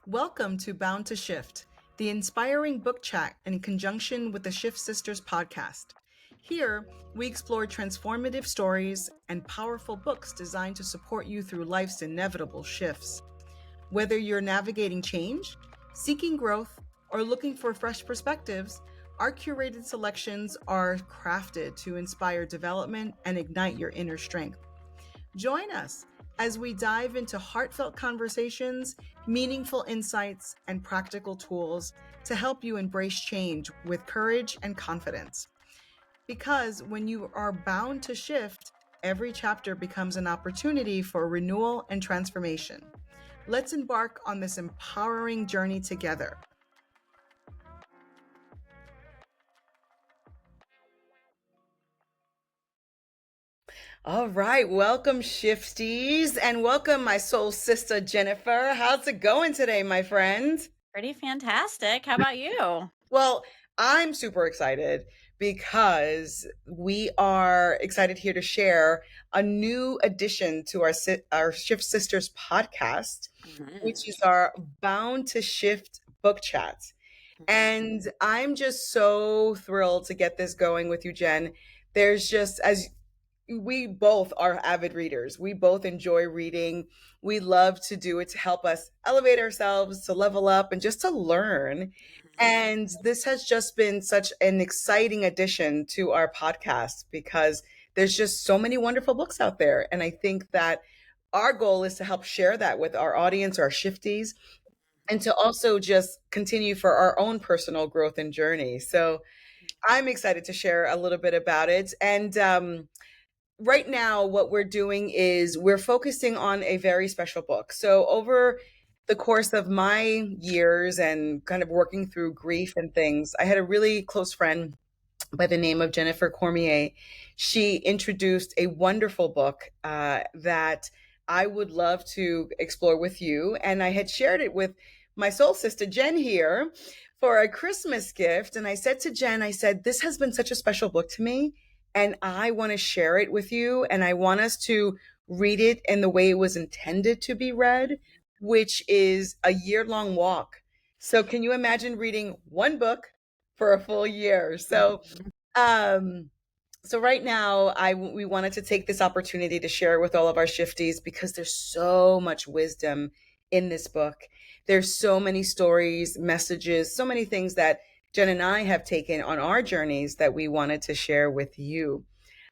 Welcome to Bound to Shift, the inspiring book chat in conjunction with the Shift Sisters podcast. Here, we explore transformative stories and powerful books designed to support you through life's inevitable shifts. Whether you're navigating change, seeking growth, or looking for fresh perspectives, our curated selections are crafted to inspire development and ignite your inner strength. Join us as we dive into heartfelt conversations, meaningful insights, and practical tools to help you embrace change with courage and confidence. Because when you are bound to shift, every chapter becomes an opportunity for renewal and transformation. Let's embark on this empowering journey together. All right, welcome Shifties and welcome my soul sister Jennifer. How's it going today, my friend? Pretty fantastic. How about you? Well, I'm super excited because we are excited here to share a new addition to our Shift Sisters podcast, which is our Bound to Shift book chat. And I'm just so thrilled to get this going with you, Jen. There's just, as we both are avid readers. We both enjoy reading. We love to do it to help us elevate ourselves, to level up, and just to learn. And this has just been such an exciting addition to our podcast because there's just so many wonderful books out there. And I think that our goal is to help share that with our audience, our shifties, and to also just continue for our own personal growth and journey. So I'm excited to share a little bit about it. And right now, what we're doing is we're focusing on a very special book. So, over the course of my years and kind of working through grief and things, I had a really close friend by the name of Jennifer Cormier. She introduced a wonderful book that I would love to explore with you. And I had shared it with my soul sister, Jen, here for a Christmas gift. And I said to Jen, I said, this has been such a special book to me. And I want to share it with you. And I want us to read it in the way it was intended to be read, which is a year-long walk. So, can you imagine reading one book for a full year? Um, so right now, we wanted to take this opportunity to share it with all of our shifties because there's so much wisdom in this book. There's so many stories, messages, so many things that Jen and I have taken on our journeys that we wanted to share with you.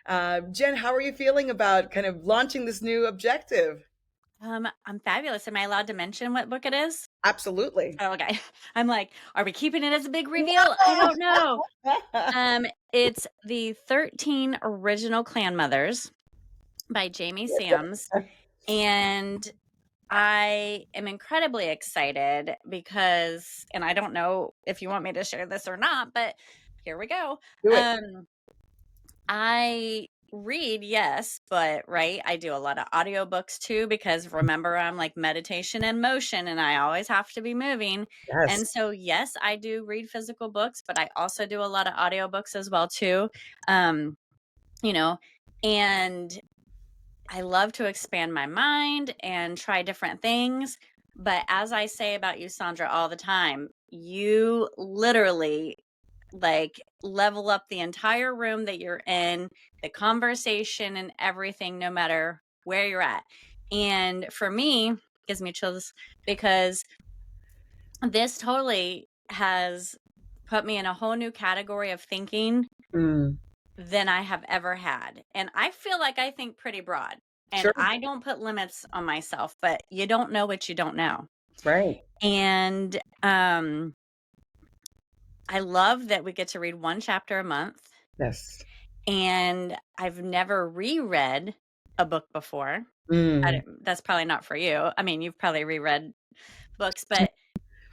Jen, how are you feeling about kind of launching this new objective? I'm fabulous. Am I allowed to mention what book it is? Absolutely. Oh, okay. I'm like, are we keeping it as a big reveal? I don't know. It's the 13 Original Clan Mothers by Jamie Sams. And I am incredibly excited because, and I don't know if you want me to share this or not, but here we go. Do it. I read, yes, but right, I do a lot of audiobooks too because remember I'm like meditation and motion and I always have to be moving. Yes. And so yes, I do read physical books, but I also do a lot of audiobooks as well too. Um, you know, and I love to expand my mind and try different things. But as I say about you, Sandra, all the time, you literally like level up the entire room that you're in, the conversation and everything, no matter where you're at. And for me, it gives me chills because this totally has put me in a whole new category of thinking Mm, than I have ever had. And I feel like I think pretty broad. And sure. I don't put limits on myself, but you don't know what you don't know. Right. And I love that we get to read one chapter a month. Yes. And I've never reread a book before. Mm. That's probably not for you. I mean, you've probably reread books, but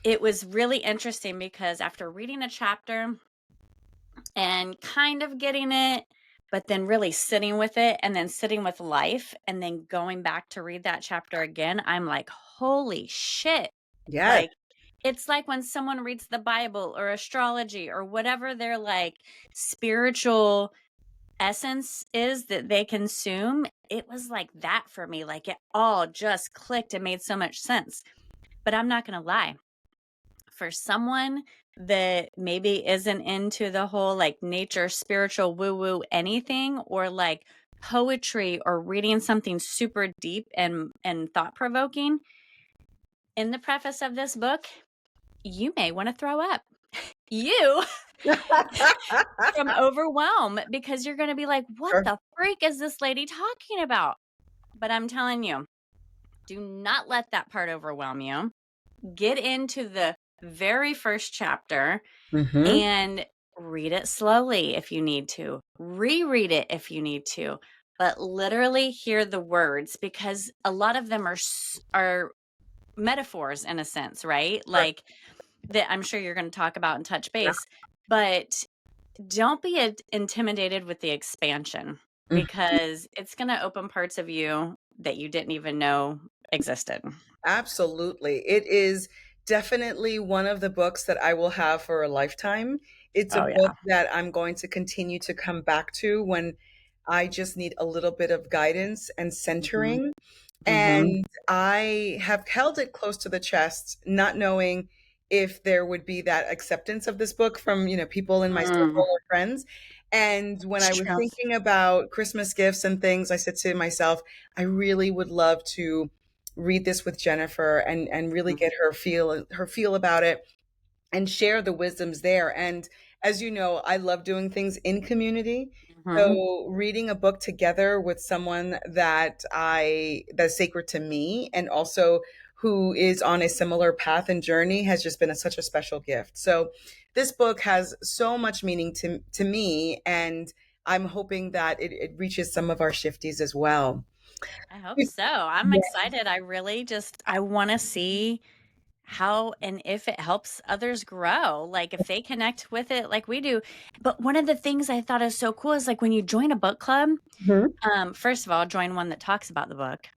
it was really interesting because after reading a chapter and kind of getting it, but then really sitting with it and then sitting with life and then going back to read that chapter again, I'm like, holy shit. Yes. Like, it's like when someone reads the Bible or astrology or whatever their like spiritual essence is that they consume. It was like that for me. Like it all just clicked and made so much sense. But I'm not going to lie, for someone that maybe isn't into the whole like nature, spiritual, woo woo anything, or like poetry or reading something super deep and thought provoking, in the preface of this book, you may want to throw up. You from overwhelm, because you're going to be like, what Sure. the freak is this lady talking about? But I'm telling you, do not let that part overwhelm you. Get into the very first chapter Mm-hmm. and read it slowly if you need to, reread it if you need to, but literally hear the words, because a lot of them are metaphors in a sense, right? Sure. Like that I'm sure you're going to talk about and touch base, but don't be intimidated with the expansion, Yeah. because it's going to open parts of you that you didn't even know existed. Absolutely. It is definitely one of the books that I will have for a lifetime. It's a Oh book yeah. that I'm going to continue to come back to when I just need a little bit of guidance and Hmm. centering. Hmm. And I have held it close to the chest, not knowing if there would be that acceptance of this book from, people in my circle Mm, or friends. And when it's I was true. thinking about Christmas gifts and things, I said to myself, I really would love to read this with Jennifer and really get her feel about it and share the wisdoms there. And as you know, I love doing things in community. Hmm. So reading a book together with someone that's sacred to me and also who is on a similar path and journey has just been such a special gift. So this book has so much meaning to me, and I'm hoping that it reaches some of our shifties as well. I hope so. I'm excited. I want to see how and if it helps others grow. Like if they connect with it like we do. But one of the things I thought is so cool is like when you join a book club, Mhm. first of all, join one that talks about the book.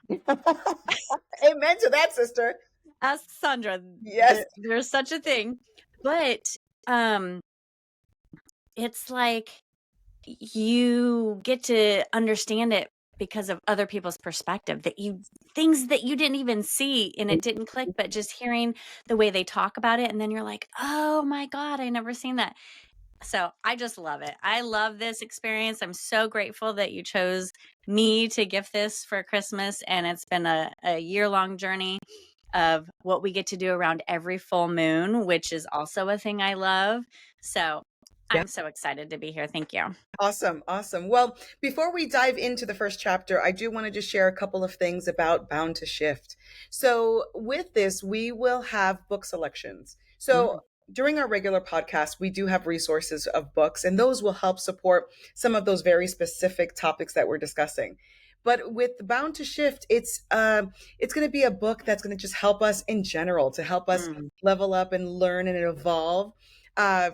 Amen to that, sister. Ask Sandra. Yes. There's such a thing. But um it's like you get to understand it because of other people's perspective, that you things that you didn't even see and it didn't click, but just hearing the way they talk about it, and then you're like, oh my god, I never seen that. So I just love it. I love this experience. I'm so grateful that you chose me to gift this for Christmas, and it's been a year-long journey of what we get to do around every full moon, which is also a thing I love. So Yeah. I'm so excited to be here. Thank you. Awesome. Awesome. Well, before we dive into the first chapter, I do want to just share a couple of things about Bound to Shift. So, with this, we will have book selections. So, Mm. during our regular podcast, we do have resources of books, and those will help support some of those very specific topics that we're discussing. But with Bound to Shift, it's going to be a book that's going to just help us in general, to help us Mm. level up and learn and evolve.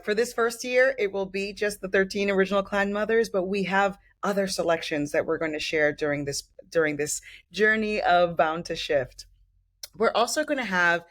For this first year, it will be just the 13 original clan mothers, but we have other selections that we're going to share during this journey of Bound to Shift. We're also going to have,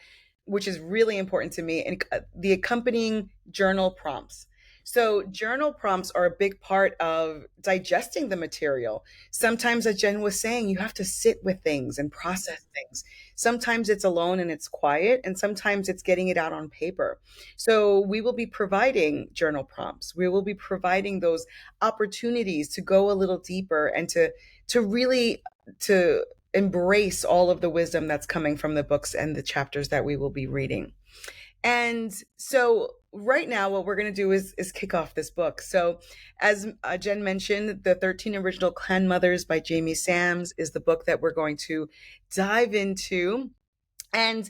which is really important to me, and the accompanying journal prompts. So, journal prompts are a big part of digesting the material. Sometimes, as Jen was saying, you have to sit with things and process things. Sometimes it's alone and it's quiet, and sometimes it's getting it out on paper. So, we will be providing journal prompts. We will be providing those opportunities to go a little deeper and to really to embrace all of the wisdom that's coming from the books and the chapters that we will be reading. And so right now what we're going to do is kick off this book. So as Jen mentioned, the 13 Original Clan Mothers by Jamie Sams is the book that we're going to dive into. And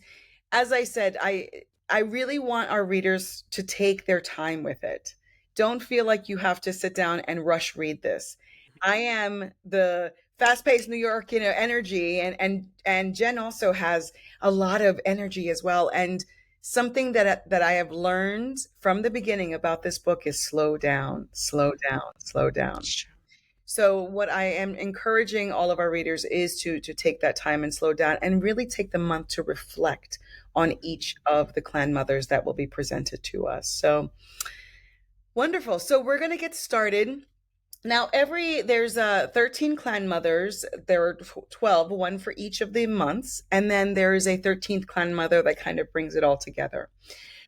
as I said, I really want our readers to take their time with it. Don't feel like you have to sit down and rush read this. I am the fast-paced New York, energy, and Jen also has a lot of energy as well. And something that I have learned from the beginning about this book is slow down, slow down, slow down. So what I am encouraging all of our readers is to take that time and slow down and really take the month to reflect on each of the clan mothers that will be presented to us. So wonderful. So we're going to get started. Now, there's 13 clan mothers. There are 12, one for each of the months, and then there is a 13th clan mother that kind of brings it all together.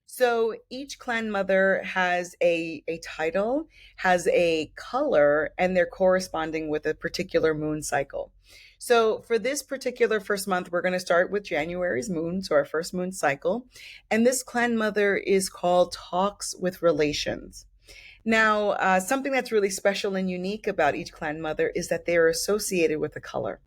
So each clan mother has a title, has a color, and they're corresponding with a particular moon cycle. So for this particular first month, we're going to start with January's moon, so our first moon cycle. And this clan mother is called Talks with Relations. Now, something that's really special and unique about each clan mother is that they are associated with a color.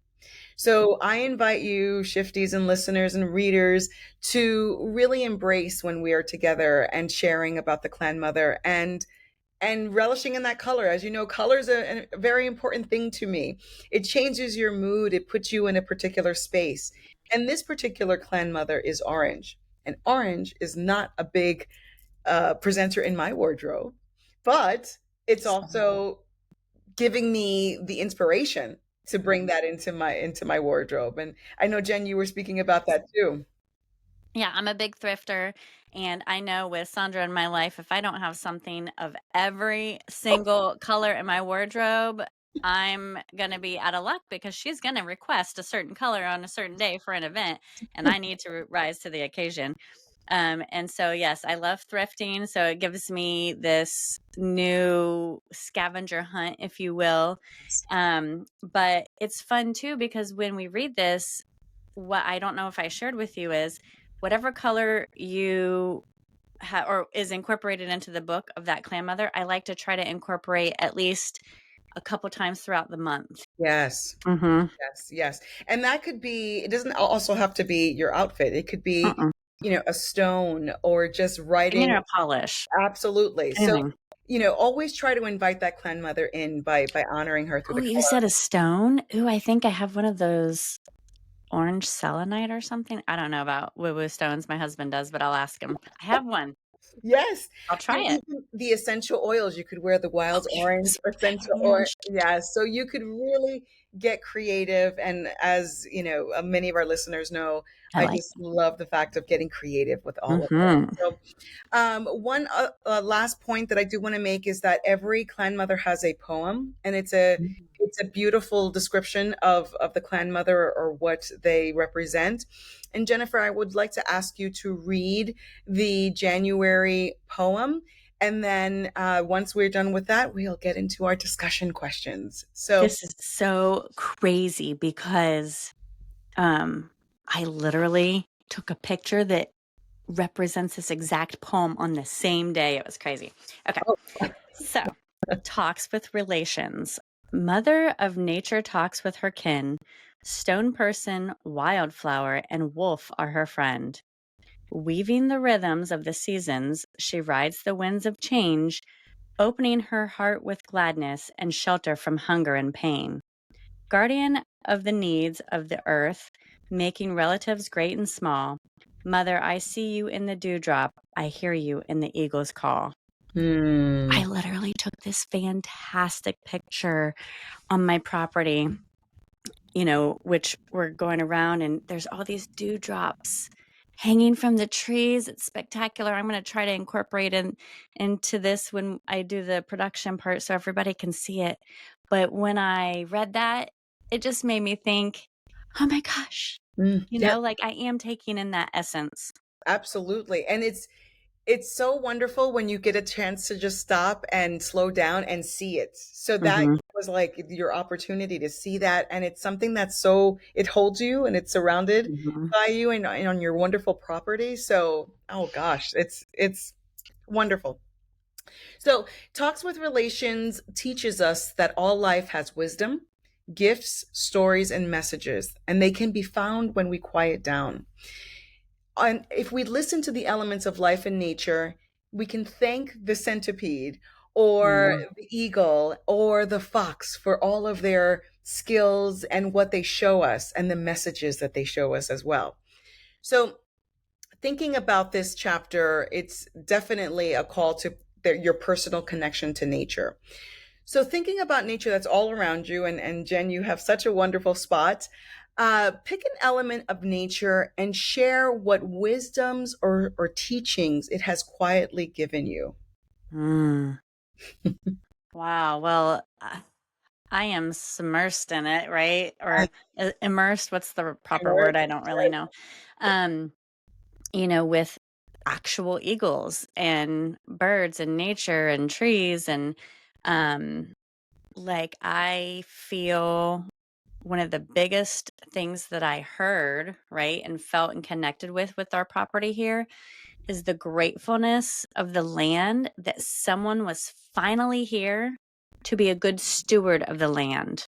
So I invite you, shifties and listeners and readers, to really embrace when we are together and sharing about the clan mother and relishing in that color. As you know, color is a very important thing to me. It changes your mood. It puts you in a particular space. And this particular clan mother is orange. And orange is not a big presenter in my wardrobe, but it's also giving me the inspiration to bring that into my wardrobe. And I know, Jen, you were speaking about that too. Yeah, I'm a big thrifter, and I know with Sandra in my life, if I don't have something of every single color in my wardrobe, I'm gonna be out of luck because she's gonna request a certain color on a certain day for an event, and I need to rise to the occasion. And so, yes, I love thrifting. So it gives me this new scavenger hunt, if you will. But it's fun too because when we read this, what I don't know if I shared with you is whatever color you or is incorporated into the book of that clan mother, I like to try to incorporate at least a couple times throughout the month. Yes. Mm-hmm. Yes, yes. And that could be, it doesn't also have to be your outfit. It could be, Mm-mm. a stone or just writing. Fingernail polish, Absolutely. So, anything. always try to invite that clan mother in by honoring her through Oh, the you color. said a stone? Ooh, I think I have one of those orange selenite or something. I don't know about woo-woo stones. My husband does, but I'll ask him. I have one. Yes. I'll try it. Even the essential oils, you could wear the Oh, wild orange yes, essential I oil. can. Yeah. So you could really get creative. And as many of our listeners know, I I like just love the fact of getting creative with it. all of it. Mhm. So one last point that I do want to make is that every clan mother has a poem, and it's a beautiful description of the clan mother or what they represent. And Jennifer, I would like to ask you to read the January poem, and then once we're done with that, we'll get into our discussion questions. So, This is so crazy because um I literally took a picture that represents this exact poem on the same day. It was crazy. Okay. oh, So, talks with relations. Mother of nature talks with her kin. Stone person, wildflower, and wolf are her friend. Weaving the rhythms of the seasons, she rides the winds of change, opening her heart with gladness and shelter from hunger and pain. Guardian of the needs of the earth, making relatives great and small. Mother, I see you in the dewdrop. I hear you in the eagle's call. I hmm. literally took this fantastic picture on my property, which we're going around and there's all these dewdrops hanging from the trees. It's spectacular. I'm going to try to incorporate into this when I do the production part so everybody can see it. But when I read that, it just made me think, oh my gosh, Yeah, like I am taking in that essence. absolutely. And it's so wonderful when you get a chance to just stop and slow down and see it. So that Hmm. was like your opportunity to see that. And it's something that's it holds you and it's surrounded Hmm. by you and on your wonderful property. So, oh gosh, it's wonderful. So, Talks with Relations teaches us that all life has wisdom, gifts, stories, and messages, and they can be found when we quiet down. And if we listen to the elements of life and nature, we can thank the centipede or Hmm. the eagle or the fox for all of their skills and what they show us and the messages that they show us as well. So, thinking about this chapter, it's definitely a call to your personal connection to nature. So, thinking about nature that's all around you, and Jen, you have such a wonderful spot. Pick an element of nature and share what wisdoms or teachings it has quietly given you. Mm. Wow. Well, I am submersed in it, right? I Or immersed. What's the proper remember. word? I don't really know. Um, with actual eagles and birds and nature and trees and um like I feel one of the biggest things that I heard, right, and felt and connected with our property here is the gratefulness of the land that someone was finally here to be a good steward of the land,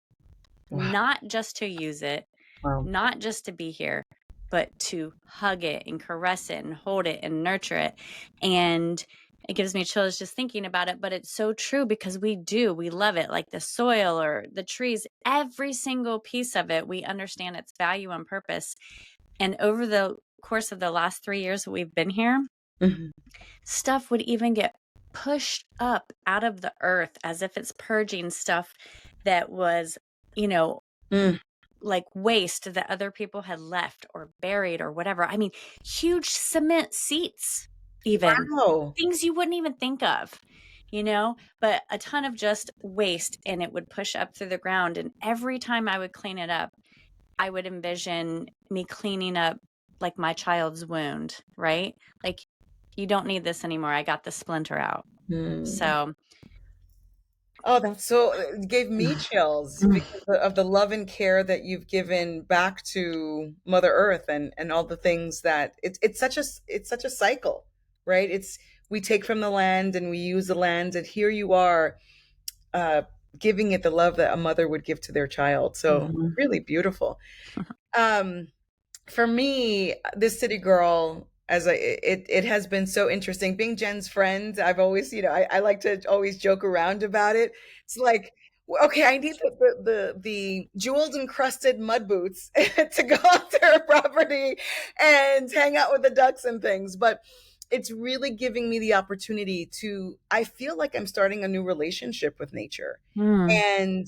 Wow. not just to use it, Wow. not just to be here, but to hug it and caress it and hold it and nurture it. And it gives me chills just thinking about it, but it's so true because we love it. Like the soil or the trees, every single piece of it, we understand its value and purpose. And over the course of the last 3 years that we've been here, Mhm. stuff would even get pushed up out of the earth as if it's purging stuff that was, you know, Mm. like waste that other people had left or buried or whatever. I mean, huge cement seats, even Wow. things you wouldn't even think of, but a ton of just waste and it would push up through the ground. And every time I would clean it up, I would envision me cleaning up like my child's wound, right? Like, you don't need this anymore. I got the splinter out. Mm. So, Oh, that's so it gave me chills because of the love and care that you've given back to Mother Earth and all the things that it's such a cycle, right? It's we take from the land and we use the land, and here you are uh, giving it the love that a mother would give to their child. So mhm, really beautiful. Um, for me, this city girl, it has been so interesting being Jen's friend. I've always, I like to always joke around about it. It's like, okay, I need the jeweled encrusted mud boots to go out to her property and hang out with the ducks and things. But it's really giving me the opportunity to, I feel like I'm starting a new relationship with nature. mm, And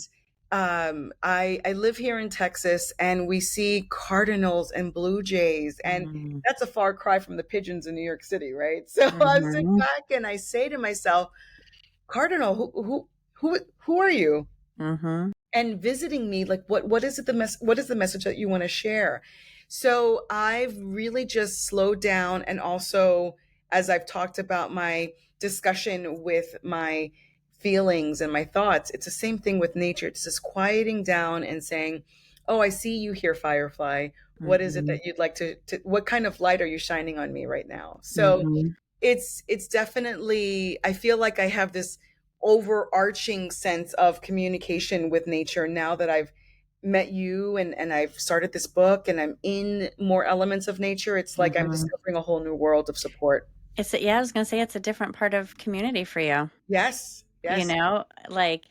I live here in Texas, and we see cardinals and blue jays, and mhm, that's a far cry from the pigeons in New York City, right? So I sit mhm, back and I say to myself, Cardinal, who are you? mhm, And visiting me, like what is it what is the message that you want to share? So I've really just slowed down, and also as I've talked about my discussion with my feelings and my thoughts, it's the same thing with nature. It's just quieting down and saying, oh, I see you here, firefly. What is it mhm, that you'd like to what kind of light are you shining on me right now? So mhm, it's definitely, I feel like I have this overarching sense of communication with nature now that I've met you, and I've started this book and I'm in more elements of nature. It's like I'm mhm. discovering a whole new world of support. Yeah, I was gonna say it's a different part of community for you. Yes, You yes. know, like,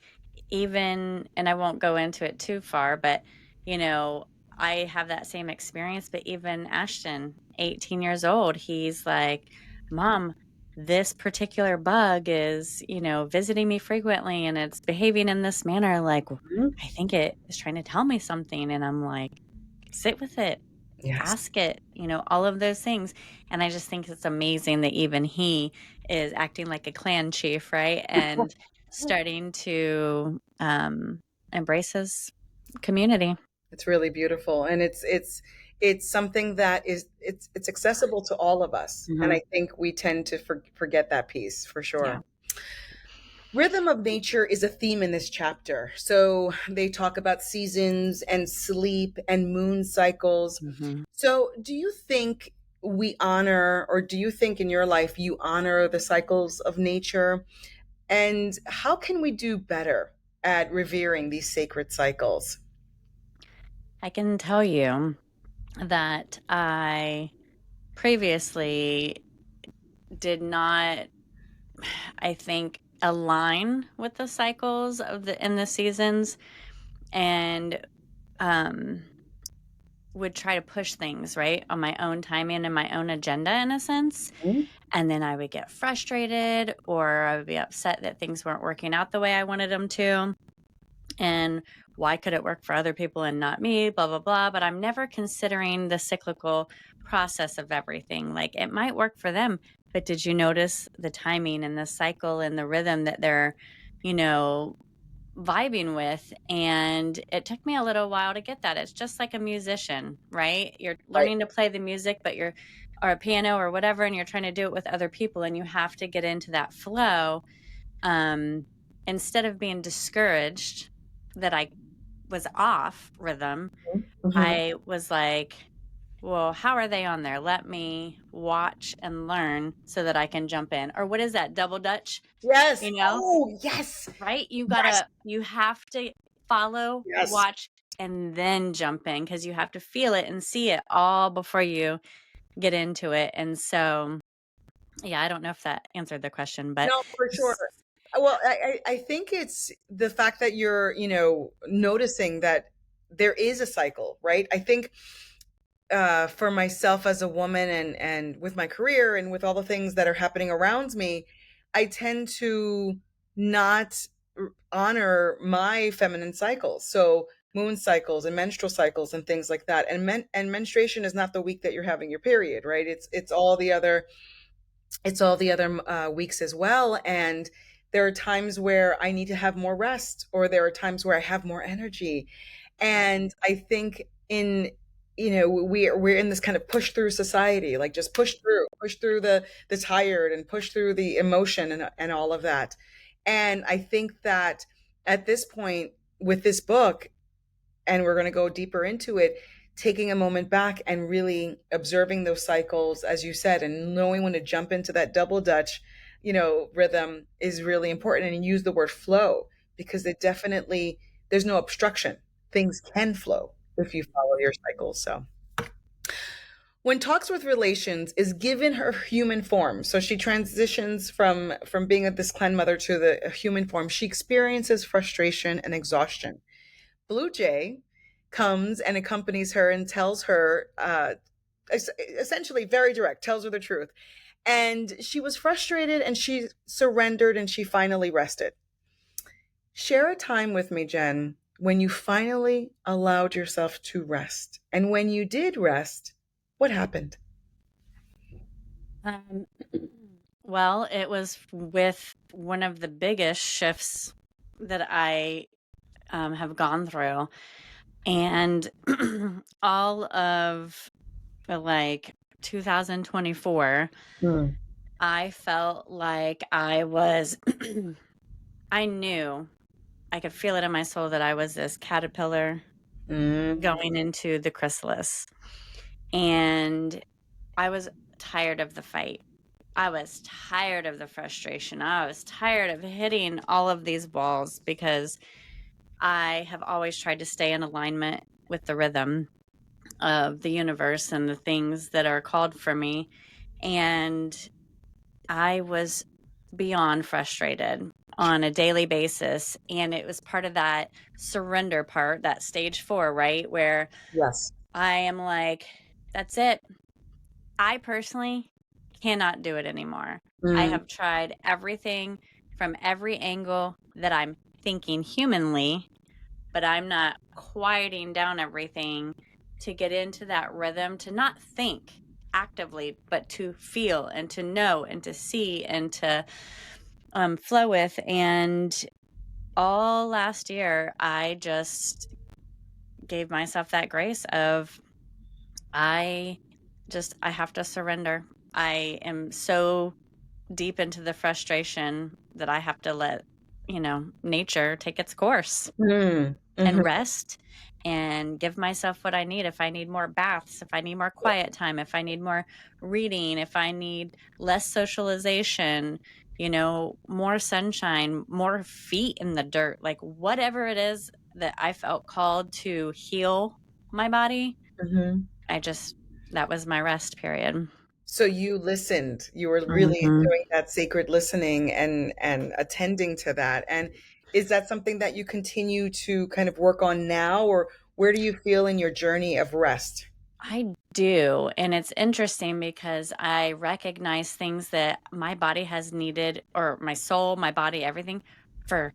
even and I won't go into it too far, but, you know, I have that same experience, but even Ashton, 18 years old, he's like, "Mom, this particular bug is, visiting me frequently and it's behaving in this manner, like, Mhm. I think it is trying to tell me something." And I'm like, "Sit with it. Yes. Ask it," all of those things. And I just think it's amazing that even he is acting like a clan chief, right? And starting to embrace his community. It's really beautiful, and it's something that is it's accessible to all of us, and Hmm. I think we tend to forget that piece for Yeah. sure. Rhythm of nature is a theme in this chapter. So they talk about seasons and sleep and moon cycles. Hmm. So do you think we honor, or do you think in your life you honor the cycles of nature? And how can we do better at revering these sacred cycles? I can tell you that I previously did not, I think, align with the cycles of the seasons, and um would try to push things, right, on my own timing and my own agenda in a sense. Mhm. And then I would get frustrated or I would be upset that things weren't working out the way I wanted them to. And why could it work for other people and not me? Blah, blah, blah. But I'm never considering the cyclical process of everything. Like, it might work for them, but did you notice the timing and the cycle and the rhythm that they're you know, vibing with. And it took me a little while to get that. It's just like a musician, right? You're Right. learning to play the music, but or a piano or whatever, and you're trying to do it with other people, and you have to get into that flow. Um, Instead of being discouraged that I was off rhythm, Mhm. I was like, well, how are they on there? Let me watch and learn so that I can jump in. Or what is that? Double Dutch, Yes. you know, Oh, yes. right? Yes. You have to follow, Yes. watch, and then jump in, because you have to feel it and see it all before you get into it. And so, yeah, I don't know if that answered the question, but No, for sure. Well, I think it's the fact that you're, noticing that there is a cycle, right? I think for myself as a woman and with my career and with all the things that are happening around me, I tend to not honor my feminine cycles. So moon cycles and menstrual cycles and things like that. And menstruation is not the week that you're having your period, right? It's all the other weeks as well. And there are times where I need to have more rest, or there are times where I have more energy. And I think we're in this kind of push through society, like just push through the tired and push through the emotion and all of that. And I think that at this point with this book, and we're going to go deeper into it, taking a moment back and really observing those cycles, as you said, and knowing when to jump into that double dutch rhythm is really important. And use the word flow, because there's no obstruction. Things can flow if you follow your cycles. So when talks with relations is given her human form, so she transitions from being this clan mother to the human form, she experiences frustration and exhaustion. Blue Jay comes and accompanies her and tells her, essentially very direct, tells her the truth. And she was frustrated and she surrendered and she finally rested. Share a time with me, Jen, when you finally allowed yourself to rest. And when you did rest, what happened? um, well, it was with one of the biggest shifts that I have gone through. And all of like 2024, Mm. I felt like I knew, I could feel it in my soul that I was this caterpillar Mm. going into the chrysalis. And I was tired of the fight. I was tired of the frustration. I was tired of hitting all of these walls, because I have always tried to stay in alignment with the rhythm of the universe and the things that are called for me. And I was beyond frustrated on a daily basis. And it was part of that surrender part, that stage 4, right? Where Yes. I am like, that's it. I personally cannot do it anymore. I Mm. have tried everything from every angle that I'm thinking humanly, but I'm not quieting down everything to get into that rhythm, to not think actively, but to feel and to know and to see and to flow with. And all last year, I just gave myself that grace of, I I have to surrender. I am so deep into the frustration that I have to let, nature take its course Mm. and Mhm. rest and give myself what I need. If I need more baths, if I need more quiet time, if I need more reading, if I need less socialization, more sunshine, more feet in the dirt, like whatever it is that I felt called to heal my body, Mhm. I just, that was my rest period. So you listened. You were really Mhm. doing that sacred listening and attending to that. And is that something that you continue to kind of work on now, or where do you feel in your journey of rest? I do. And it's interesting because I recognize things that my body has needed, or my soul, my body, everything, for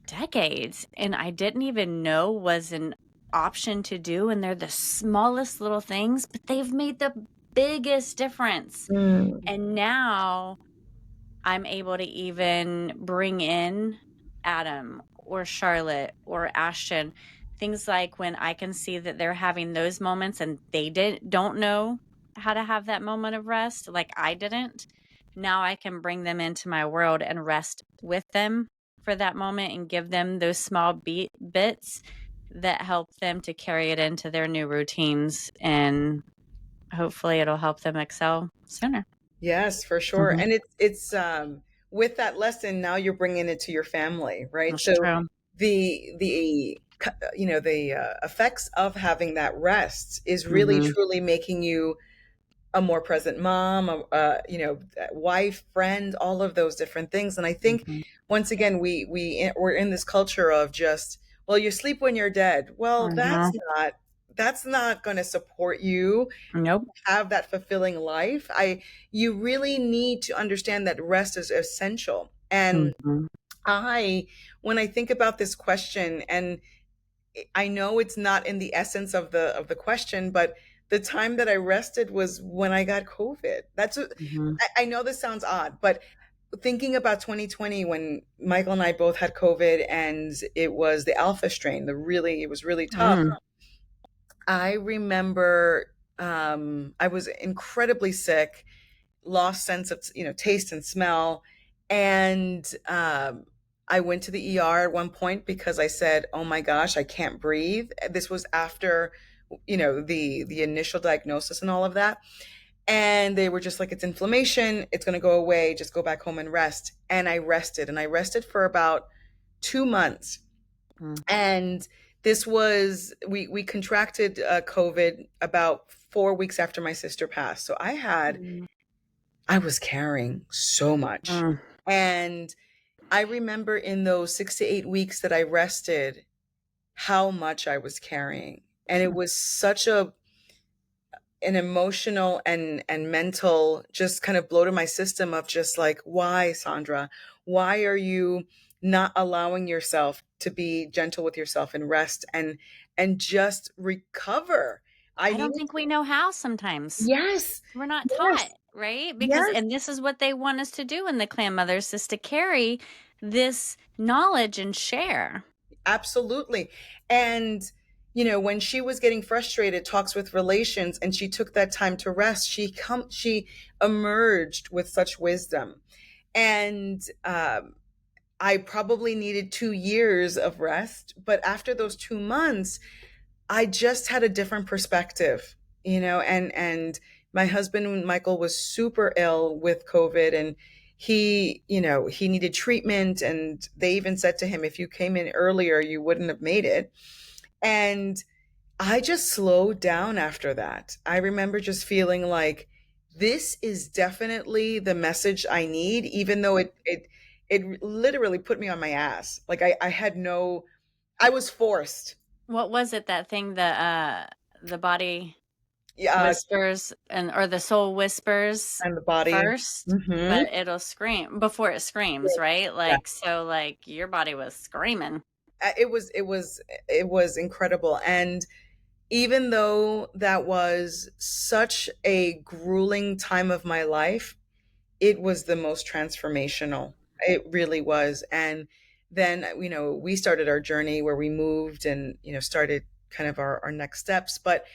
decades. And I didn't even know was an option to do. And they're the smallest little things, but they've made the biggest difference. Mm. And now I'm able to even bring in Adam or Charlotte or Ashton. Things like when I can see that they're having those moments and they don't know how to have that moment of rest, like I didn't. Now I can bring them into my world and rest with them for that moment and give them those small bits that help them to carry it into their new routines, and hopefully it'll help them excel sooner. Yes, for sure. Mhm. And it's with that lesson, now you're bringing it to your family, right? That's So true. the effects of having that rest is really Mhm. truly making you a more present mom, wife, friend, all of those different things. And I think Mhm. once again, we're in this culture of just, well, you sleep when you're dead. Well, Mhm. that's not going to support you Nope. have that fulfilling life. You really need to understand that rest is essential. And Mhm. I, when I think about this question, and I know it's not in the essence of the question, but the time that I rested was when I got COVID. Mhm. I know this sounds odd, but thinking about 2020 when Michael and I both had COVID and it was the alpha strain, it was really tough. Mm. I remember I was incredibly sick, lost sense of taste and smell, and I went to the ER at one point because I said, "Oh my gosh, I can't breathe." This was after the initial diagnosis and all of that, and they were just like, "It's inflammation. It's going to go away. Just go back home and rest." And I rested for about 2 months, Mm. and this was we contracted COVID about 4 weeks after my sister passed. So Mm. I was carrying so much. Mm. And I remember in those 6 to 8 weeks that I rested, how much I was carrying. And it was such an emotional and mental just kind of blow to my system of just like, why, Sandra? Why are you not allowing yourself to be gentle with yourself and rest and just recover? I I don't needed think to, we know how sometimes. yes, We're not yes, taught, right? Because yes. and this is what they want us to do in the clan mothers, is to carry this knowledge and share. Absolutely. And, when she was getting frustrated, talks with relations, and she took that time to rest, she emerged with such wisdom. And I probably needed 2 years of rest, but after those 2 months, I just had a different perspective, and my husband Michael was super ill with COVID, and he needed treatment, and they even said to him, if you came in earlier, you wouldn't have made it. And I just slowed down after that. I remember just feeling like this is definitely the message I need, even though it literally put me on my ass. Like I was forced. What was it, that thing that the body Yeah, whispers or the soul whispers and the body. first, Hmm. but it'll scream before it screams, right? Yeah. Like, so like your body was screaming. It was incredible. And even though that was such a grueling time of my life, it was the most transformational. It really was. And then, we started our journey where we moved and, started kind of our next steps. But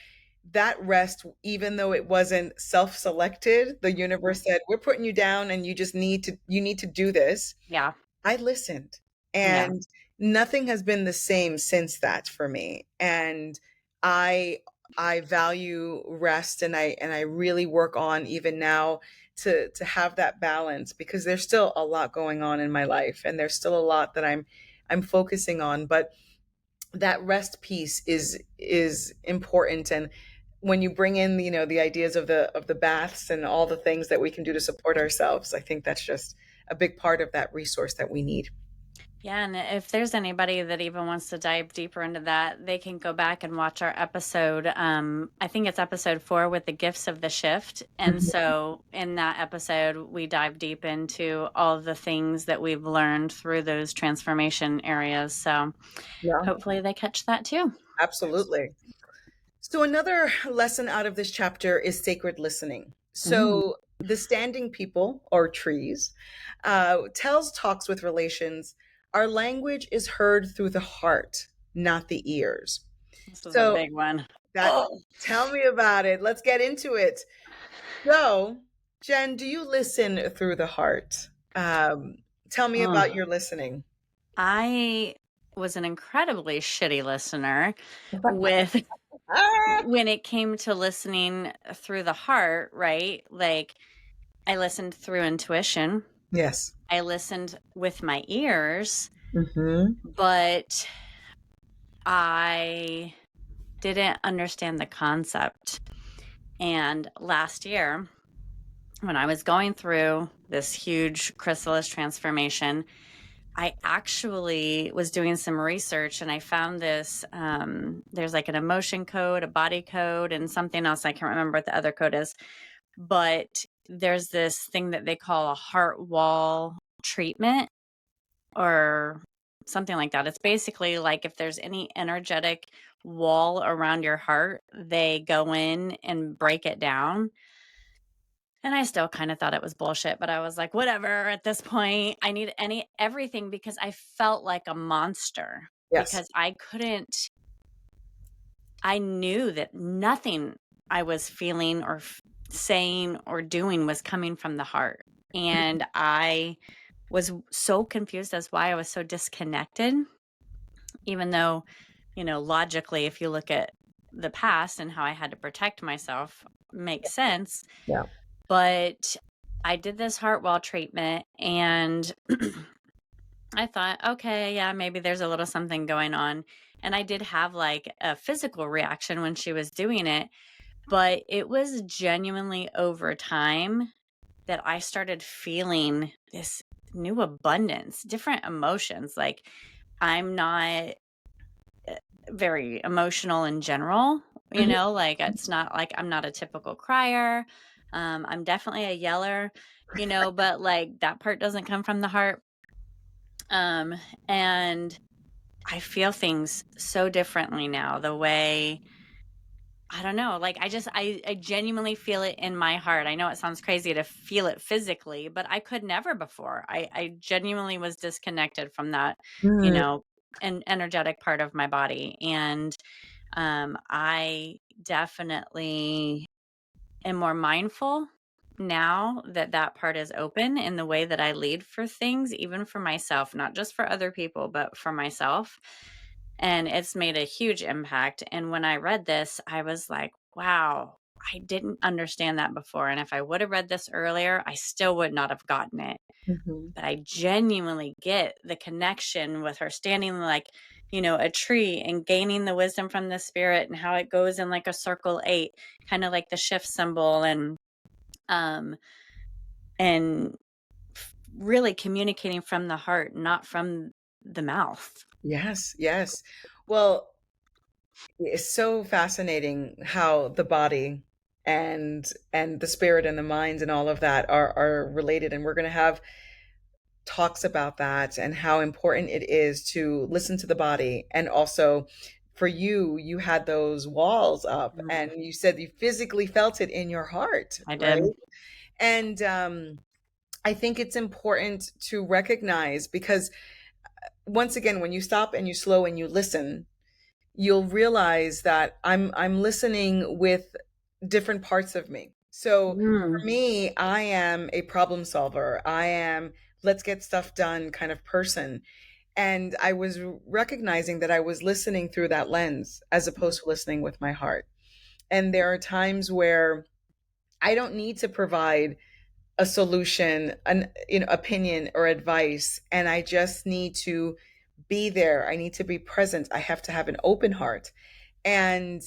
that rest, even though it wasn't self-selected, the universe said, we're putting you down and you need to do this. Yeah. I listened, Yeah. and nothing has been the same since that for me. And I I value rest, and I really work on even now to have that balance, because there's still a lot going on in my life, and there's still a lot that I'm focusing on, but that rest piece is important. And when you bring in the ideas of the baths and all the things that we can do to support ourselves, I think that's just a big part of that resource that we need. Yeah, and if there's anybody that even wants to dive deeper into that, they can go back and watch our episode. I think it's episode 4 with the gifts of the shift. And Mhm. so in that episode, we dive deep into all the things that we've learned through those transformation areas. So Yeah, hopefully they catch that too. absolutely. So another lesson out of this chapter is sacred listening. Mm. So The standing people, or trees, tells talks with relations. Our language is heard through the heart, not the ears. This is a So big one. that, Oh. tell me about it. Let's get into it. So, Jen, do you listen through the heart? Um, Tell me about Oh. your listening. I was an incredibly shitty listener with Ah, when it came to listening through the heart, right? Like I listened through intuition. yes. I listened with my ears, Hmm. but I didn't understand the concept. And last year, when I was going through this huge chrysalis transformation, I actually was doing some research and I found this. There's like an emotion code, a body code, and something else. I can't remember what the other code is, but there's this thing that they call a heart wall treatment or something like that. It's basically like if there's any energetic wall around your heart, they go in and break it down. And I still kind of thought it was bullshit, but I was like, whatever, at this point, I need everything because I felt like a monster Yes. because I knew that nothing I was feeling or saying or doing was coming from the heart. And I was so confused as why I was so disconnected, even though, logically, if you look at the past and how I had to protect myself, makes sense. Yeah. But I did this heart wall treatment and I thought, okay, yeah, maybe there's a little something going on. And I did have like a physical reaction when she was doing it, but it was genuinely over time that I started feeling this new abundance, different emotions. Like I'm not very emotional in general, Mhm. like it's not like I'm not a typical crier. I'm definitely a yeller, but like that part doesn't come from the heart. Um, and I feel things so differently now. The way I don't know, like I genuinely feel it in my heart. I know it sounds crazy to feel it physically, but I could never before. I genuinely was disconnected from that, you Mm, know, an energetic part of my body. And I definitely am more mindful now that that part is open in the way that I lead for things, even for myself, not just for other people, but for myself. And it's made a huge impact. And when I read this, I was like, wow, I didn't understand that before. And if I would have read this earlier, I still would not have gotten it. mhm. But I genuinely get the connection with her standing like, a tree and gaining the wisdom from the spirit and how it goes in like a circle 8, kind of like the shift symbol um and really communicating from the heart, not from the mouth. Yes, yes. Well, it's so fascinating how the body and the spirit and the mind and all of that are related, and we're going to have talks about that and how important it is to listen to the body. And also for you, you had those walls up and Mm, you said you physically felt it in your heart, I right? did. And I think it's important to recognize, because once again, when you stop and you slow and you listen, you'll realize that I'm listening with different parts of me. So Mm, for me, I am a problem solver. I am let's get stuff done kind of person. And I was recognizing that I was listening through that lens as opposed to listening with my heart. And there are times where I don't need to provide a solution, an opinion or advice, and I just need to be there. I need to be present. I have to have an open heart. And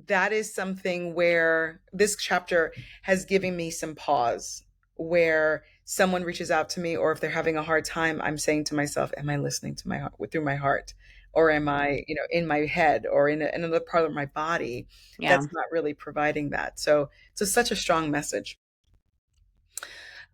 that is something where this chapter has given me some pause, where someone reaches out to me, or if they're having a hard time, I'm saying to myself, am I listening to my heart through my heart? Or am I, in my head or in another part of my body yeah. that's not really providing that? So such a strong message.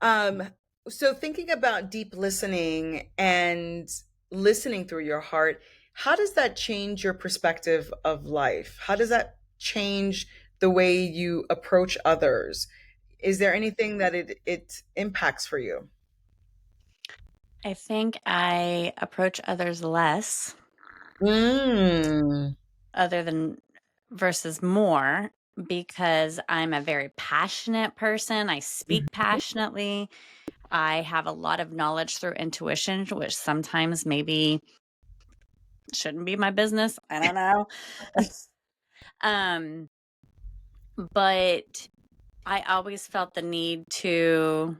Um, so thinking about deep listening and listening through your heart, how does that change your perspective of life? How does that change the way you approach others? Is there anything that it impacts for you? I think I approach others less Mm. other than versus more because I'm a very passionate person. I speak passionately. I have a lot of knowledge through intuition, which sometimes maybe shouldn't be my business. I don't know. um, but I always felt the need to,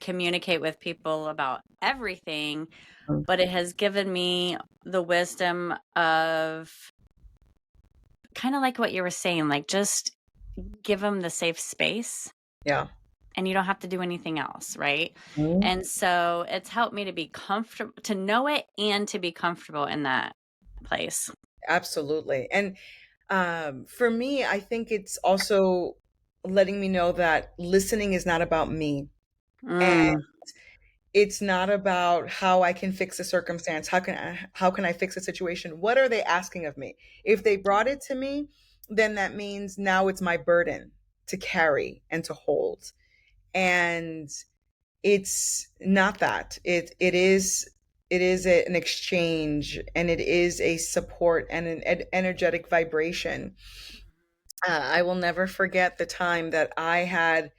communicate with people about everything, but it has given me the wisdom of kind of like what you were saying, like just give them the safe space Yeah. and you don't have to do anything else, right? Mm. And so it's helped me to be comfortable, to know it and to be comfortable in that place. Absolutely. And for me, I think it's also letting me know that listening is not about me. And Mm, it's not about how I can fix a circumstance. How can I fix a situation? What are they asking of me? If they brought it to me, then that means now it's my burden to carry and to hold. And it's not that. It is an exchange, and it is a support and an energetic vibration. I will never forget the time that I had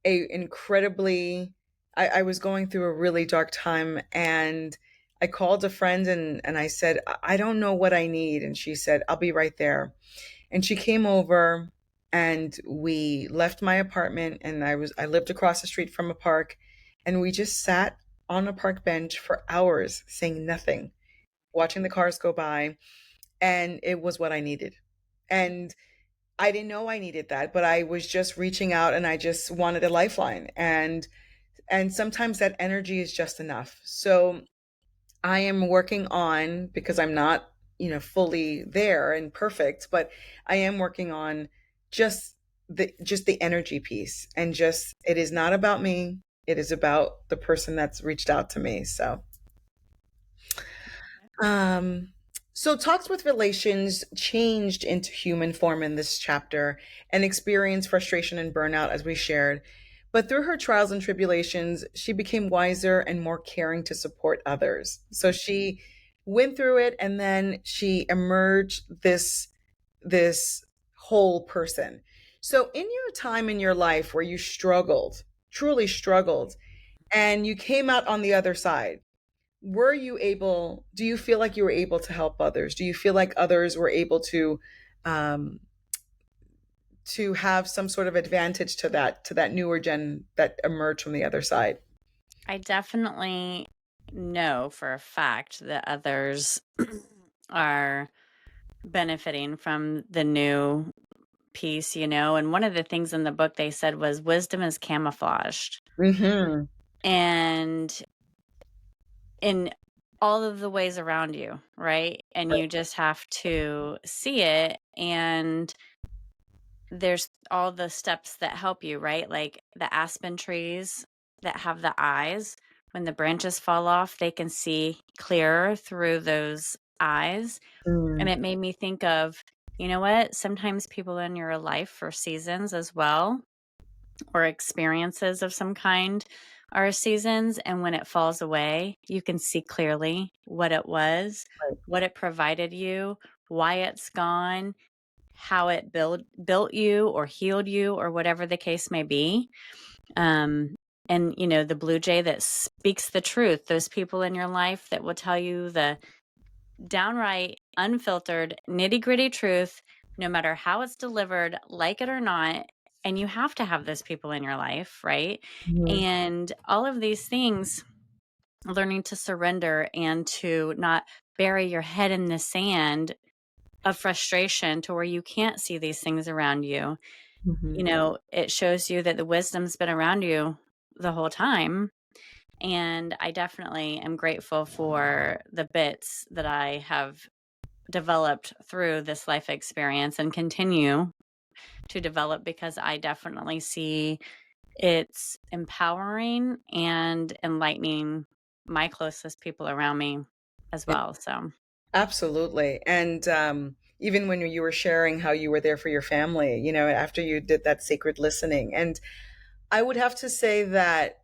a incredibly I was going through a really dark time, and I called a friend, and I said, I don't know what I need. And she said, I'll be right there. And she came over, and we left my apartment, and I lived across the street from a park, and we just sat on a park bench for hours saying nothing, watching the cars go by, and it was what I needed. And I didn't know I needed that, but I was just reaching out, and I just wanted a lifeline. And sometimes that energy is just enough. So I am working on, because I'm not, fully there and perfect, but I am working on just the energy piece, and just it is not about me. It is about the person that's reached out to me. Um, so talks with relations changed into human form in this chapter and experienced frustration and burnout as we shared. But through her trials and tribulations, she became wiser and more caring to support others. So she went through it, and then she emerged this whole person. So in your time in your life where you struggled, truly struggled, and you came out on the other side, do you feel like you were able to help others? Do you feel like others were able um to have some sort of advantage to that newer gen that emerged from the other side? I definitely know for a fact that others are benefiting from the new piece, and one of the things in the book they said was wisdom is camouflaged. Mhm. And in all of the ways around you, right? And Right. you just have to see it. And there's all the steps that help you, right? Like the aspen trees that have the eyes, when the branches fall off, they can see clearer through those eyes. And Mm. it made me think of, you know what? Sometimes people in your life for seasons as well, or experiences of some kind, are seasons. And when it falls away, you can see clearly what it was, Right. what it provided you, why it's gone, how it built you or healed you, or whatever the case may be. Um, and the blue jay that speaks the truth, those people in your life that will tell you the downright unfiltered nitty-gritty truth, no matter how it's delivered, like it or not. And you have to have those people in your life, right? Mhm. And all of these things, learning to surrender and to not bury your head in the sand of frustration to where you can't see these things around you. Mhm. It shows you that the wisdom's been around you the whole time. And I definitely am grateful for the bits that I have developed through this life experience and continue to develop, because I definitely see it's empowering and enlightening my closest people around me as Yeah, well. So, absolutely. And even when you were sharing how you were there for your family, after you did that sacred listening. And I would have to say that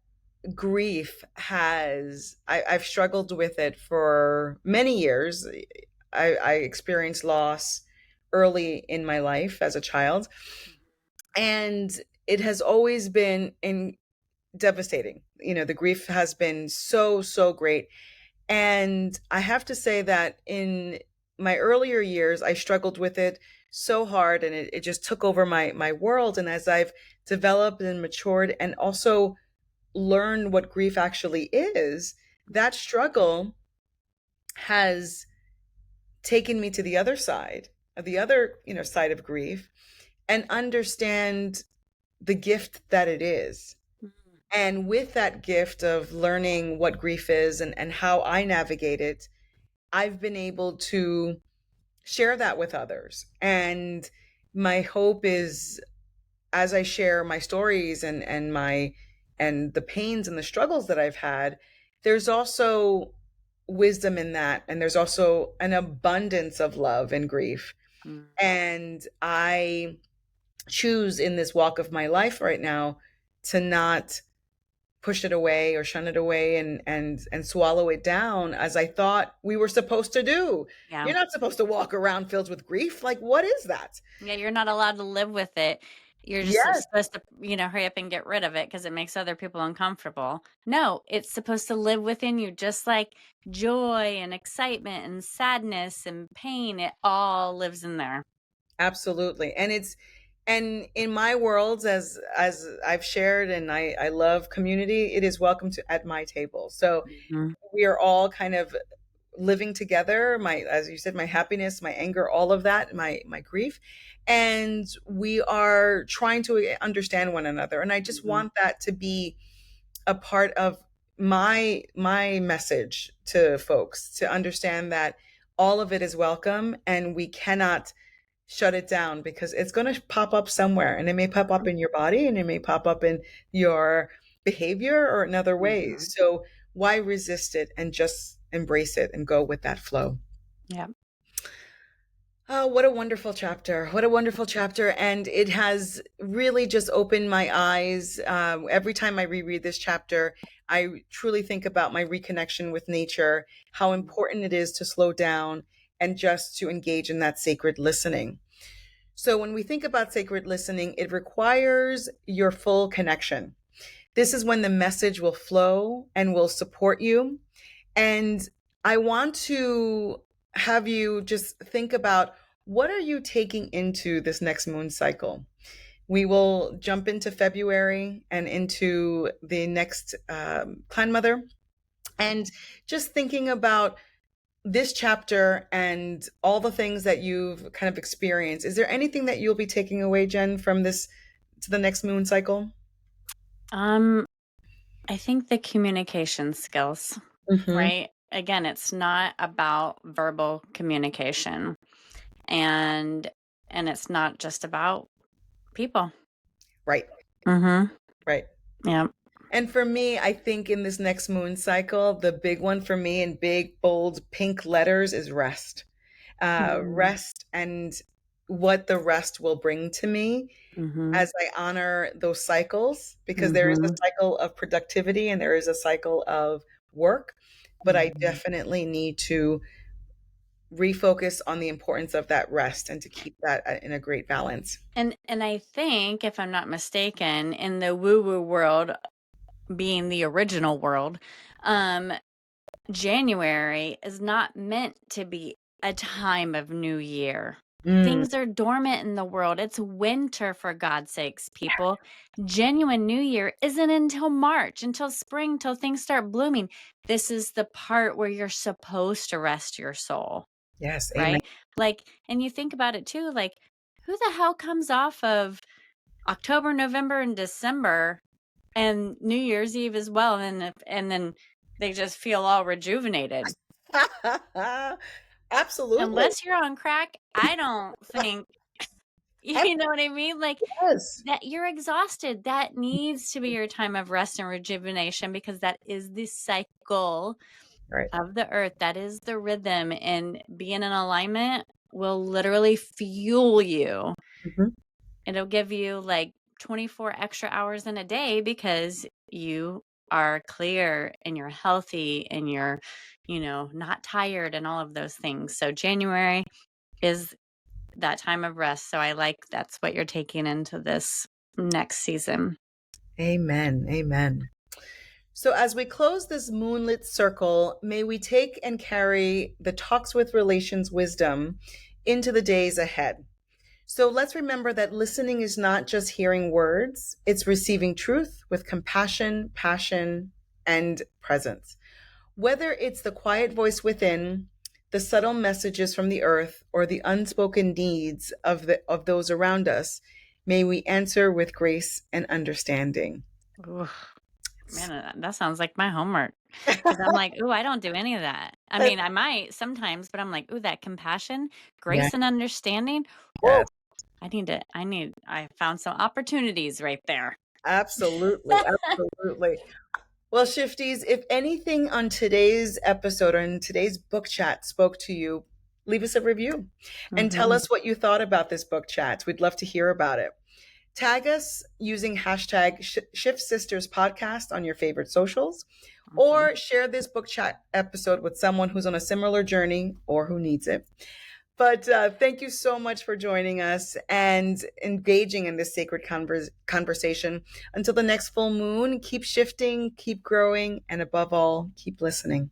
grief I've struggled with it for many years. I experienced loss early in my life as a child, and it has always been devastating. The grief has been so, so great. And I have to say that in my earlier years, I struggled with it so hard, and it just took over my world. And as I've developed and matured and also learned what grief actually is, that struggle has taken me to the other side, side of grief, and understand the gift that it is. Mhm. And with that gift of learning what grief is and how I navigate it, I've been able to share that with others. And my hope is, as I share my stories and the pains and the struggles that I've had, there's also wisdom in that, and there's also an abundance of love and grief. Mhm. And I choose in this walk of my life right now to not push it away or shun it away and swallow it down as I thought we were supposed to do. Yeah. You're not supposed to walk around filled with grief. Like, what is that? Yeah, you're not allowed to live with it. You're just Yes, supposed to, hurry up and get rid of it because it makes other people uncomfortable. No, it's supposed to live within you, just like joy and excitement and sadness and pain. It all lives in there. absolutely. And in my worlds, as I've shared, and I love community, it is welcome to at my table. So Mhm. we are all kind of living together, my, as you said, my happiness, my anger, all of that, my grief, and we are trying to understand one another. And I just Mhm. want that to be a part of my message to folks, to understand that all of it is welcome, and we cannot shut it down, because it's going to pop up somewhere, and it may pop up in your body, and it may pop up in your behavior or in other Mhm. ways. So why resist it, and just embrace it and go with that flow? Yeah. Oh, what a wonderful chapter. What a wonderful chapter. And it has really just opened my eyes. Every time I reread this chapter, I truly think about my reconnection with nature, how important it is to slow down and just to engage in that sacred listening. So, when we think about sacred listening, it requires your full connection. This is when the message will flow and will support you. And I want to have you just think about, what are you taking into this next moon cycle? We will jump into February and into the next Clan Mother. And just thinking about this chapter and all the things that you've kind of experienced, is there anything that you'll be taking away, Jen, from this to the next moon cycle? Um, I think the communication skills, Hmm. right? Again, it's not about verbal communication, and it's not just about people. Right, Mhm. right. Yeah. And for me, I think in this next moon cycle, the big one for me in big, bold, pink letters is rest. Mhm. Rest, and what the rest will bring to me Mhm. as I honor those cycles, because there is a Mhm. cycle of productivity and there is a cycle of work. But I Mhm. definitely need to refocus on the importance of that rest and to keep that in a great balance. And I think, if I'm not mistaken, in the woo-woo world, being the original world, um, January is not meant to be a time of new year. Mm, Things are dormant in the world. It's winter, for God's sakes, people. Genuine new year isn't until March, until spring, till things start blooming. This is the part where you're supposed to rest your soul. yes, amen. Right? Like, and you think about it too, like, who the hell comes off of October, November, and December and New Year's Eve as well, and then they just feel all rejuvenated? Absolutely. Unless you're on crack, I don't think you know what I mean? Like, Yes. that you're exhausted. That needs to be your time of rest and rejuvenation, because that is the cycle Right. of the earth. That is the rhythm, and being in alignment. will literally fuel you. Mhm. It'll give you like 24 extra hours in a day because you are clear and you're healthy and you're, not tired and all of those things. So January is that time of rest. So I like that's what you're taking into this next season. Amen. Amen. So, as we close this moonlit circle, may we take and carry the Talks with Relations wisdom into the days ahead. So, let's remember that listening is not just hearing words, it's receiving truth with compassion, passion, and presence. Whether it's the quiet voice within, the subtle messages from the earth, or the unspoken needs of those around us, may we answer with grace and understanding. Ooh, man, that sounds like my homework because I'm like, ooh, I don't do any of that. I mean, I might sometimes, but I'm like, ooh, that compassion, Yeah, grace, and understanding. Whoo, yes, I found some opportunities right there. absolutely, absolutely. Well, Shifties, if anything on today's episode or in today's book chat spoke to you, leave us a review and tell Hmm. us what you thought about this book chat. We'd love to hear about it. Tag us using hashtag Shift Sisters Podcast on your favorite socials, Hmm. or share this book chat episode with someone who's on a similar journey or who needs it. But thank you so much for joining us and engaging in this sacred conversation. Until the next full moon, keep shifting, keep growing, and above all, keep listening.